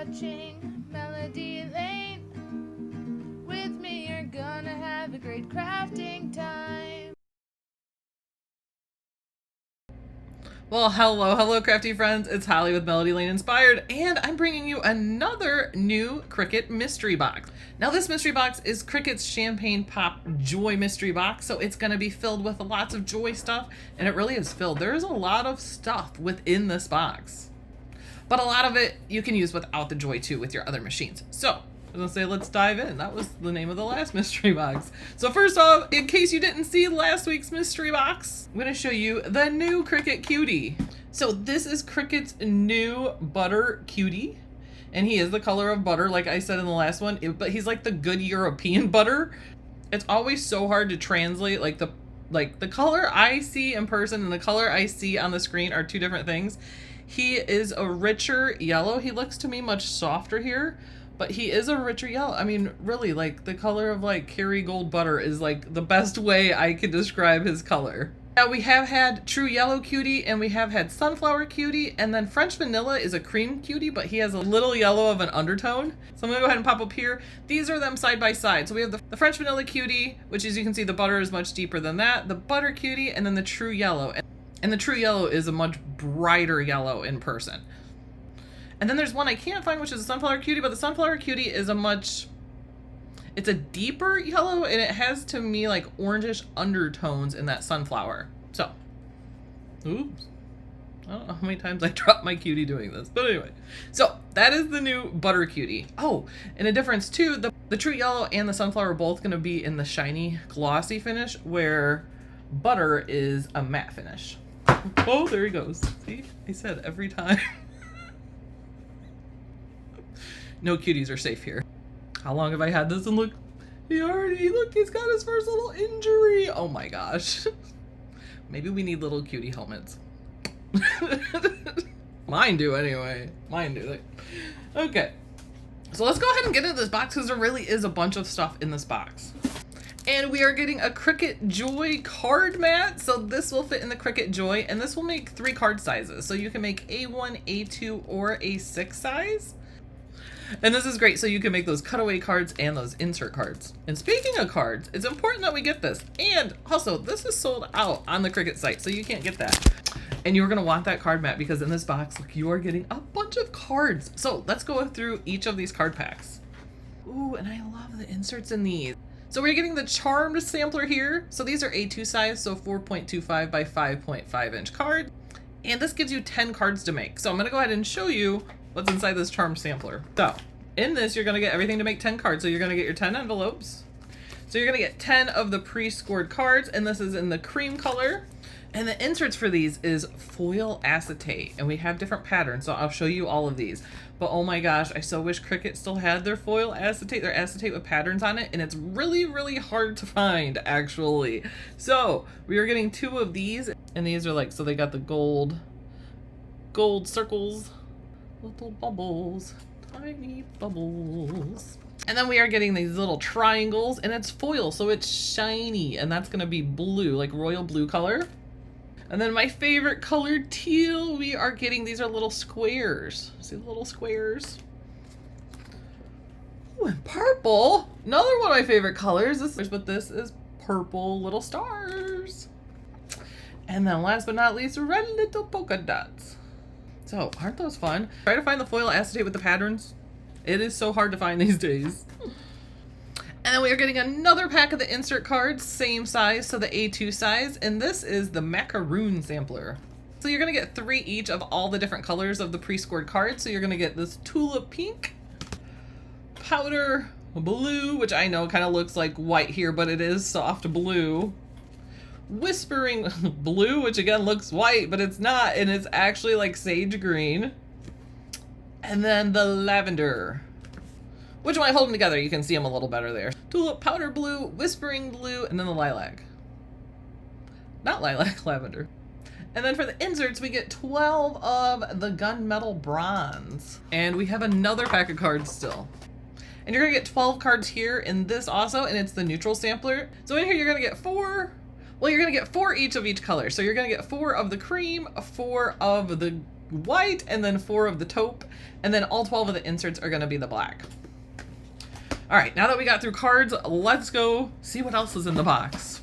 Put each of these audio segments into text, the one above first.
watching Melody Lane. With me, you're gonna have a great crafting time. Well, hello, crafty friends. It's Holly with Melody Lane Inspired, and I'm bringing you another new Cricut Mystery Box. Now, this mystery box is Cricut's Champagne Pop Joy Mystery Box, so it's going to be filled with lots of joy stuff, and it really is filled. There's a lot of stuff within this box, but a lot of it you can use without the joy too with your other machines. So I was gonna say, let's dive in. That was the name of the last mystery box. So first off, in case you didn't see last week's mystery box, I'm gonna show you the new Cricut Cutie. So this is Cricut's new Butter Cutie, and he is the color of butter, like I said in the last one, but he's like the good European butter. It's always so hard to translate, like the color I see in person and the color I see on the screen are two different things. He is a richer yellow. He looks to me much softer here, but he is a richer yellow. I mean, really, like the color of like Kerrygold butter is like the best way I could describe his color. Now we have had True Yellow Cutie, and we have had Sunflower Cutie, and then French Vanilla is a cream cutie, but he has a little yellow of an undertone. So I'm gonna go ahead and pop up here. These are them side by side. So we have the French Vanilla Cutie, which as you can see, the butter is much deeper than that, the Butter Cutie, and then the True Yellow. And the True Yellow is a much brighter yellow in person. And then there's one I can't find, which is a Sunflower Cutie, but the Sunflower Cutie is it's a deeper yellow, and it has to me like orangish undertones in that sunflower. So, oops. I don't know how many times I dropped my cutie doing this, but anyway. So that is the new Butter Cutie. Oh, and a difference too, the True Yellow and the Sunflower are both gonna be in the shiny glossy finish, where Butter is a matte finish. Oh, there he goes. See, I said every time. No cuties are safe here. How long have I had this? And look, he's got his first little injury. Oh my gosh. Maybe we need little cutie helmets. Mine do anyway. Mine do. Okay. So let's go ahead and get into this box, because there really is a bunch of stuff in this box. And we are getting a Cricut Joy card mat. So this will fit in the Cricut Joy, and this will make 3 card sizes. So you can make A1, A2, or A6 size. And this is great, so you can make those cutaway cards and those insert cards. And speaking of cards, it's important that we get this. And also, this is sold out on the Cricut site, so you can't get that. And you're gonna want that card mat, because in this box, look, you are getting a bunch of cards. So let's go through each of these card packs. Ooh, and I love the inserts in these. So we're getting the Charmed sampler here. So these are A2 size, so 4.25 by 5.5 inch card. And this gives you 10 cards to make. So I'm gonna go ahead and show you what's inside this Charmed sampler. So in this, you're gonna get everything to make 10 cards. So you're gonna get your 10 envelopes. So you're gonna get 10 of the pre-scored cards, and this is in the cream color. And the inserts for these is foil acetate, and we have different patterns, so I'll show you all of these. But oh my gosh, I so wish Cricut still had their foil acetate, their acetate with patterns on it, and it's really, really hard to find, actually. So we are getting 2 of these, and these are like, so they got the gold circles, little bubbles, tiny bubbles. And then we are getting these little triangles, and it's foil, so it's shiny, and that's gonna be blue, like royal blue color. And then my favorite color, teal, we are getting, these are little squares. See the little squares? Ooh, and purple, another one of my favorite colors. But this is purple little stars. And then last but not least, red little polka dots. So aren't those fun? Try to find the foil acetate with the patterns. It is so hard to find these days. And then we are getting another pack of the insert cards, same size, so the A2 size, and this is the macaroon sampler. So you're gonna get 3 each of all the different colors of the pre-scored cards. So you're gonna get this tulip pink, powder blue, which I know kind of looks like white here, but it is soft blue, whispering blue, which again looks white, but it's not, and it's actually like sage green, and then the lavender, which when I hold them together, you can see them a little better there. Tulip, powder blue, whispering blue, and then the lilac. Not lilac, lavender. And then for the inserts, we get 12 of the gunmetal bronze. And we have another pack of cards still. And you're gonna get 12 cards here in this also, and it's the neutral sampler. So in here, you're gonna get 4. Well, you're gonna get 4 each of each color. So you're gonna get 4 of the cream, 4 of the white, and then 4 of the taupe, and then all 12 of the inserts are gonna be the black. All right, now that we got through cards, let's go see what else is in the box.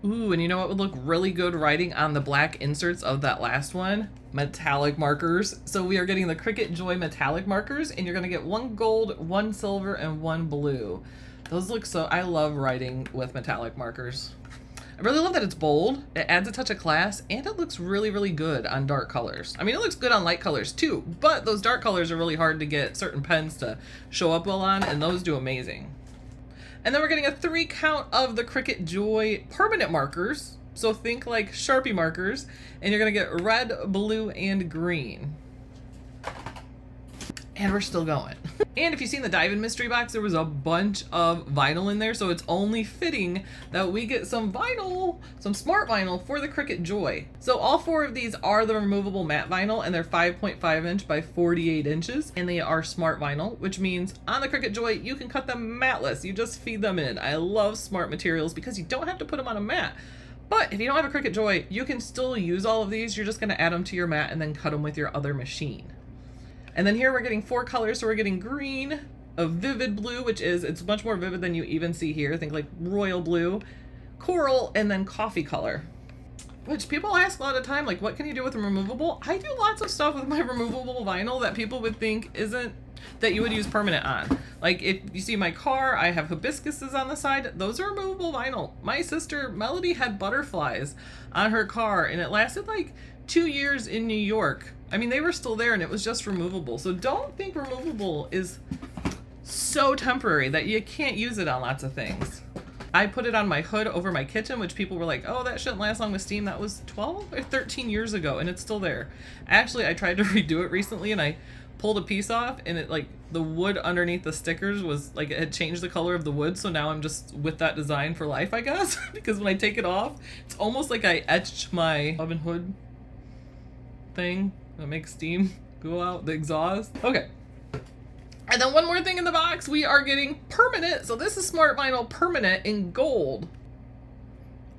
Ooh, and you know what would look really good writing on the black inserts of that last one? Metallic markers. So we are getting the Cricut Joy metallic markers, and you're gonna get 1 gold, 1 silver, and 1 blue. Those look so, I love writing with metallic markers. I really love that it's bold, it adds a touch of class, and it looks really, really good on dark colors. I mean, it looks good on light colors too, but those dark colors are really hard to get certain pens to show up well on, and those do amazing. And then we're getting a 3 count of the Cricut Joy permanent markers. So think like Sharpie markers, and you're gonna get red, blue, and green. And we're still going. And if you've seen the dive-in mystery box, there was a bunch of vinyl in there, so it's only fitting that we get some vinyl, some smart vinyl for the Cricut Joy. So all 4 of these are the removable matte vinyl, and they're 5.5 inch by 48 inches, and they are smart vinyl, which means on the Cricut Joy, you can cut them matteless. You just feed them in. I love smart materials because you don't have to put them on a mat. But if you don't have a Cricut Joy, you can still use all of these. You're just gonna add them to your mat and then cut them with your other machine. And then here we're getting 4 colors. So we're getting green, a vivid blue, which is, it's much more vivid than you even see here. Think like royal blue, coral, and then coffee color. Which people ask a lot of time, like, what can you do with removable? I do lots of stuff with my removable vinyl that people would think isn't, that you would use permanent on. Like if you see my car, I have hibiscuses on the side. Those are removable vinyl. My sister Melody had butterflies on her car, and it lasted like 2 years in New York. I mean, they were still there, and it was just removable. So don't think removable is so temporary that you can't use it on lots of things. I put it on my hood over my kitchen, which people were like, oh, that shouldn't last long with steam. That was 12 or 13 years ago, and it's still there. Actually, I tried to redo it recently, and I pulled a piece off, and it, like, the wood underneath the stickers was like, it had changed the color of the wood. So now I'm just with that design for life, I guess. Because when I take it off, it's almost like I etched my oven hood thing that makes steam go out, the exhaust. Okay. And then one more thing in the box, we are getting permanent. So this is smart vinyl permanent in gold.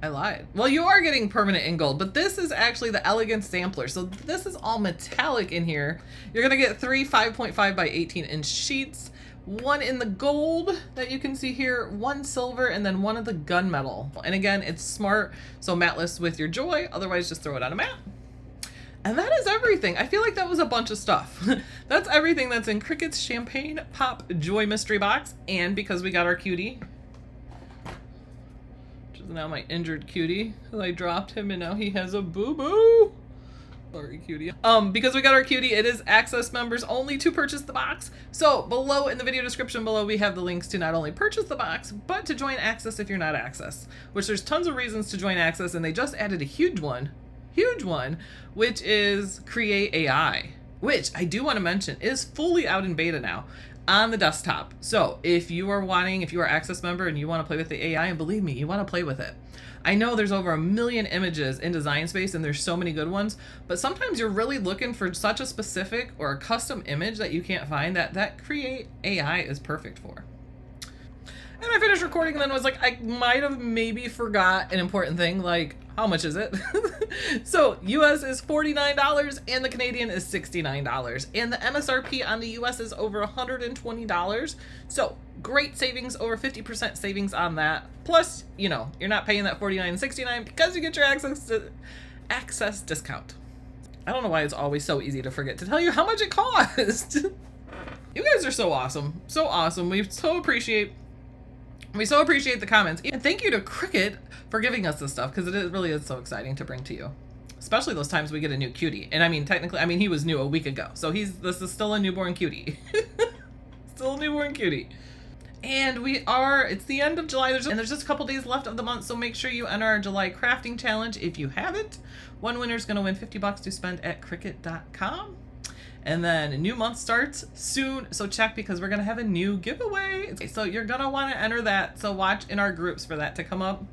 I lied. Well, you are getting permanent in gold, but this is actually the elegant sampler. So this is all metallic in here. You're gonna get 3 5.5 by 18 inch sheets, 1 in the gold that you can see here, 1 silver, and then 1 of the gunmetal. And again, it's smart, so matteless with your Joy, otherwise just throw it on a mat. And that is everything. I feel like that was a bunch of stuff. That's everything that's in Cricut's Champagne Pop Joy Mystery Box. And because we got our cutie, which is now my injured cutie, I dropped him and now he has a boo-boo. Sorry, cutie. Because we got our cutie, it is access members only to purchase the box. So below in the video description below, we have the links to not only purchase the box, but to join access if you're not access, which there's tons of reasons to join access, and they just added a huge one, which is Create AI, which I do want to mention is fully out in beta now on the desktop. So if you are access member and you want to play with the AI, and believe me, you want to play with it. I know there's over 1 million images in Design Space, and there's so many good ones, but sometimes you're really looking for such a specific or a custom image that you can't find that Create AI is perfect for. And I finished recording and then was like, I might have maybe forgot an important thing, like, how much is it? So US is $49 and the Canadian is $69. And the MSRP on the US is over $120. So great savings, over 50% savings on that. Plus, you know, you're not paying that $49 and $69 because you get your access discount. I don't know why it's always so easy to forget to tell you how much it cost. You guys are so awesome. So awesome. We so appreciate the comments. And thank you to Cricut for giving us this stuff, because it really is so exciting to bring to you. Especially those times we get a new cutie. And I mean, technically, he was new a week ago. So this is still a newborn cutie. Still a newborn cutie. And it's the end of July. There's just a couple days left of the month. So make sure you enter our July crafting challenge if you haven't. One winner is going to win $50 to spend at Cricut.com. And then a new month starts soon, so check, because we're gonna have a new giveaway. So you're gonna want to enter that, so watch in our groups for that to come up.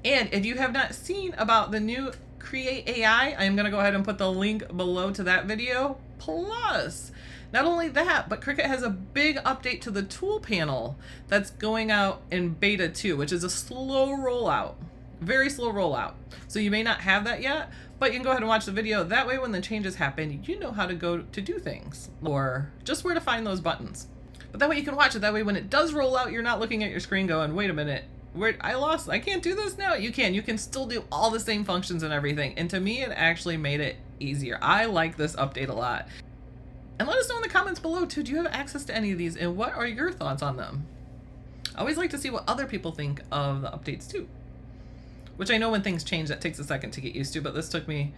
And if you have not seen about the new Create AI, I am gonna go ahead and put the link below to that video. Plus, not only that, but Cricut has a big update to the tool panel that's going out in beta 2, which is a slow rollout. Very slow rollout. So you may not have that yet, But you can go ahead and watch the video. That way when the changes happen, you know how to go to do things or just where to find those buttons. But that way you can watch it. That way when it does roll out, you're not looking at your screen going, wait a minute, where I can't do this now. You can still do all the same functions and everything. And to me, it actually made it easier. I like this update a lot. And let us know in the comments below too, do you have access to any of these and what are your thoughts on them? I always like to see what other people think of the updates too. Which I know when things change, that takes a second to get used to, but this didn't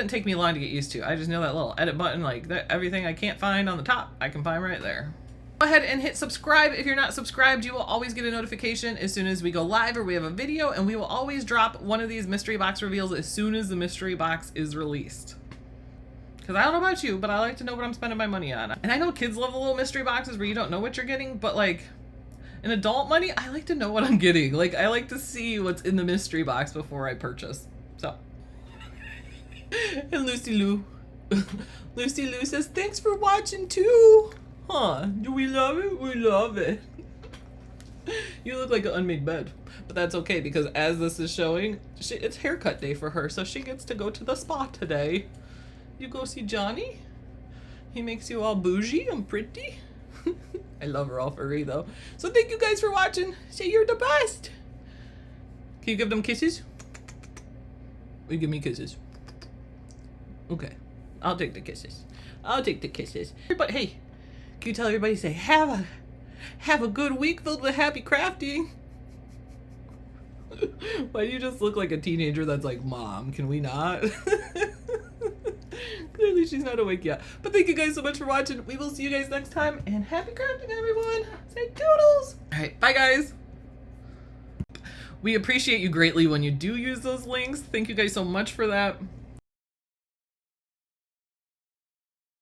take me long to get used to. I just know that little edit button, like that, everything I can't find on the top, I can find right there. Go ahead and hit subscribe. If you're not subscribed, you will always get a notification as soon as we go live or we have a video, and we will always drop one of these mystery box reveals as soon as the mystery box is released. Because I don't know about you, but I like to know what I'm spending my money on. And I know kids love the little mystery boxes where you don't know what you're getting, but like in adult money, I like to know what I'm getting. Like I like to see what's in the mystery box before I purchase. So. And Lucy Lou. Lucy Lou says, thanks for watching too. Huh, do we love it? We love it. You look like an unmade bed, but that's okay because as this is showing, it's haircut day for her, so she gets to go to the spa today. You go see Johnny? He makes you all bougie and pretty. I love her all furry though. So thank you guys for watching. Say you're the best. Can you give them kisses? Will you give me kisses? Okay, I'll take the kisses. I'll take the kisses. But hey, can you tell everybody, say, have a good week filled with happy crafting? Why do you just look like a teenager that's like, Mom, can we not? Clearly she's not awake yet. But thank you guys so much for watching. We will see you guys next time, and happy crafting, everyone. Say toodles. All right, bye guys. We appreciate you greatly when you do use those links. Thank you guys so much for that.